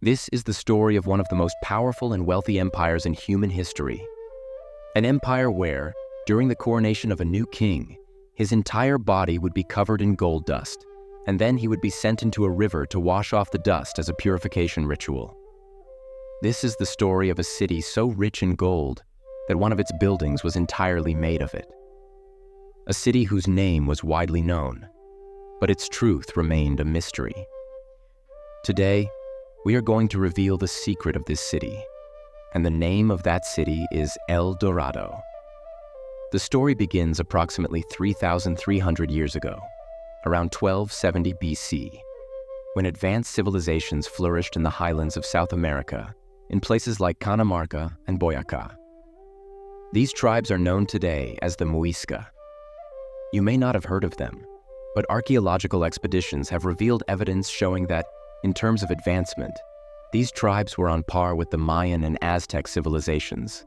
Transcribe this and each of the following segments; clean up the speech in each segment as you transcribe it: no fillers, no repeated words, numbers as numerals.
This is the story of one of the most powerful and wealthy empires in human history. An empire where, during the coronation of a new king, his entire body would be covered in gold dust, and then he would be sent into a river to wash off the dust as a purification ritual. This is the story of a city so rich in gold that one of its buildings was entirely made of it. A city whose name was widely known, but its truth remained a mystery. Today, we are going to reveal the secret of this city, and the name of that city is El Dorado. The story begins approximately 3,300 years ago, around 1270 BC, when advanced civilizations flourished in the highlands of South America, in places like Canamarca and Boyacá. These tribes are known today as the Muisca. You may not have heard of them, but archaeological expeditions have revealed evidence showing that, in terms of advancement, these tribes were on par with the Mayan and Aztec civilizations.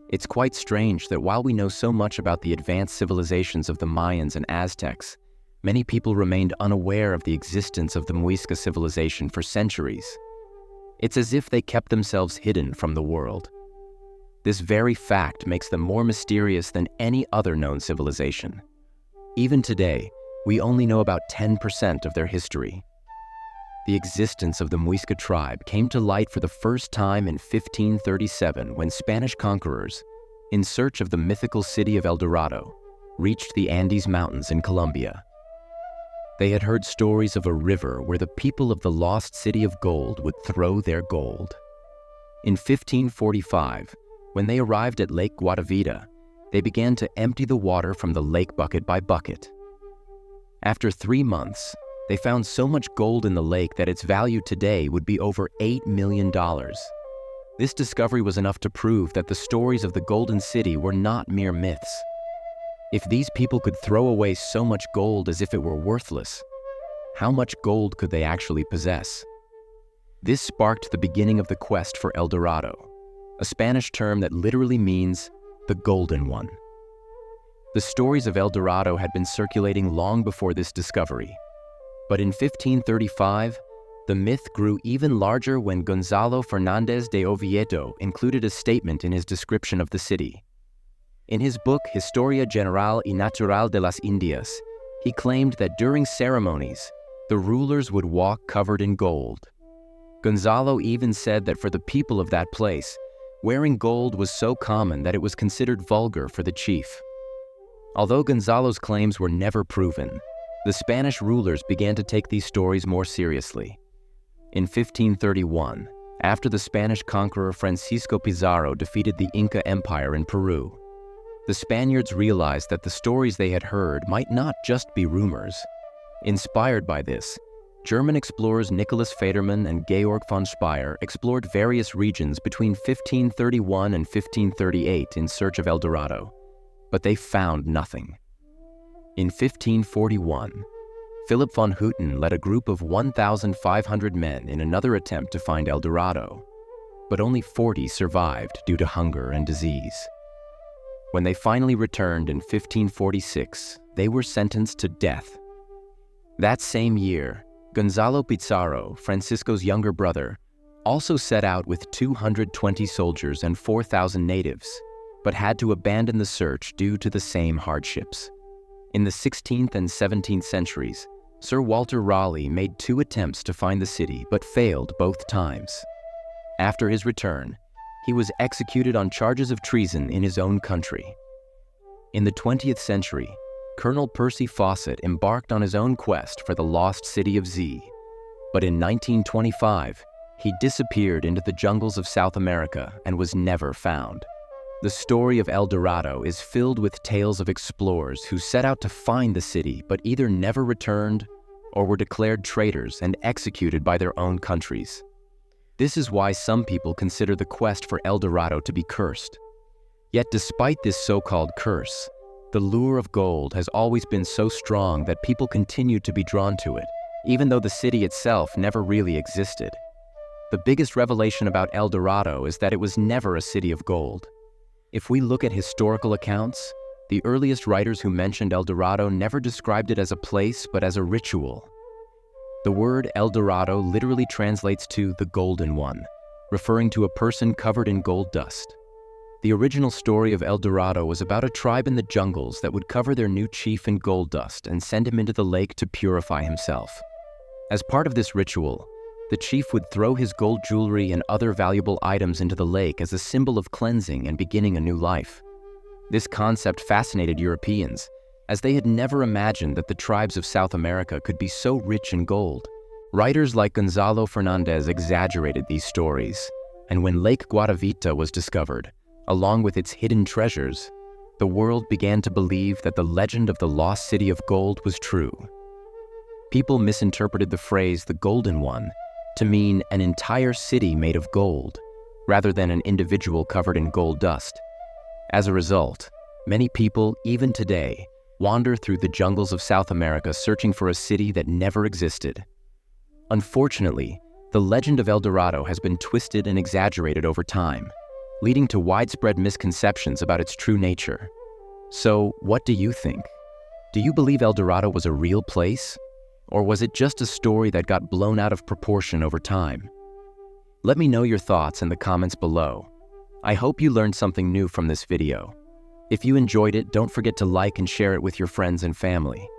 It's quite strange that while we know so much about the advanced civilizations of the Mayans and Aztecs, many people remained unaware of the existence of the Muisca civilization for centuries. It's as if they kept themselves hidden from the world. This very fact makes them more mysterious than any other known civilization. Even today, we only know about 10% of their history. The existence of the Muisca tribe came to light for the first time in 1537 when Spanish conquerors, in search of the mythical city of El Dorado, reached the Andes Mountains in Colombia. They had heard stories of a river where the people of the lost city of gold would throw their gold. In 1545, when they arrived at Lake Guatavita, they began to empty the water from the lake bucket by bucket. After 3 months, they found so much gold in the lake that its value today would be over $8 million. This discovery was enough to prove that the stories of the Golden City were not mere myths. If these people could throw away so much gold as if it were worthless, how much gold could they actually possess? This sparked the beginning of the quest for El Dorado, a Spanish term that literally means the Golden One. The stories of El Dorado had been circulating long before this discovery. But in 1535, the myth grew even larger when Gonzalo Fernández de Oviedo included a statement in his description of the city. In his book Historia General y Natural de las Indias, he claimed that during ceremonies, the rulers would walk covered in gold. Gonzalo even said that for the people of that place, wearing gold was so common that it was considered vulgar for the chief. Although Gonzalo's claims were never proven, the Spanish rulers began to take these stories more seriously. In 1531, after the Spanish conqueror Francisco Pizarro defeated the Inca Empire in Peru, the Spaniards realized that the stories they had heard might not just be rumors. Inspired by this, German explorers Nicholas Federmann and Georg von Speyer explored various regions between 1531 and 1538 in search of El Dorado, but they found nothing. In 1541, Philip von Hutten led a group of 1,500 men in another attempt to find El Dorado, but only 40 survived due to hunger and disease. When they finally returned in 1546, they were sentenced to death. That same year, Gonzalo Pizarro, Francisco's younger brother, also set out with 220 soldiers and 4,000 natives, but had to abandon the search due to the same hardships. In the 16th and 17th centuries, Sir Walter Raleigh made 2 attempts to find the city but failed both times. After his return, he was executed on charges of treason in his own country. In the 20th century, Colonel Percy Fawcett embarked on his own quest for the lost city of Z, but in 1925, he disappeared into the jungles of South America and was never found. The story of El Dorado is filled with tales of explorers who set out to find the city but either never returned or were declared traitors and executed by their own countries. This is why some people consider the quest for El Dorado to be cursed. Yet despite this so-called curse, the lure of gold has always been so strong that people continue to be drawn to it, even though the city itself never really existed. The biggest revelation about El Dorado is that it was never a city of gold. If we look at historical accounts, the earliest writers who mentioned El Dorado never described it as a place but as a ritual. The word El Dorado literally translates to the Golden One, referring to a person covered in gold dust. The original story of El Dorado was about a tribe in the jungles that would cover their new chief in gold dust and send him into the lake to purify himself. As part of this ritual, the chief would throw his gold jewelry and other valuable items into the lake as a symbol of cleansing and beginning a new life. This concept fascinated Europeans, as they had never imagined that the tribes of South America could be so rich in gold. Writers like Gonzalo Fernandez exaggerated these stories, and when Lake Guatavita was discovered, along with its hidden treasures, the world began to believe that the legend of the lost city of gold was true. People misinterpreted the phrase "the Golden One" to mean an entire city made of gold, rather than an individual covered in gold dust. As a result, many people, even today, wander through the jungles of South America searching for a city that never existed. Unfortunately, the legend of El Dorado has been twisted and exaggerated over time, leading to widespread misconceptions about its true nature. So, what do you think? Do you believe El Dorado was a real place? Or was it just a story that got blown out of proportion over time? Let me know your thoughts in the comments below. I hope you learned something new from this video. If you enjoyed it, don't forget to like and share it with your friends and family.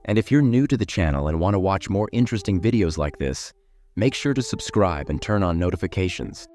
And if you're new to the channel and want to watch more interesting videos like this, make sure to subscribe and turn on notifications.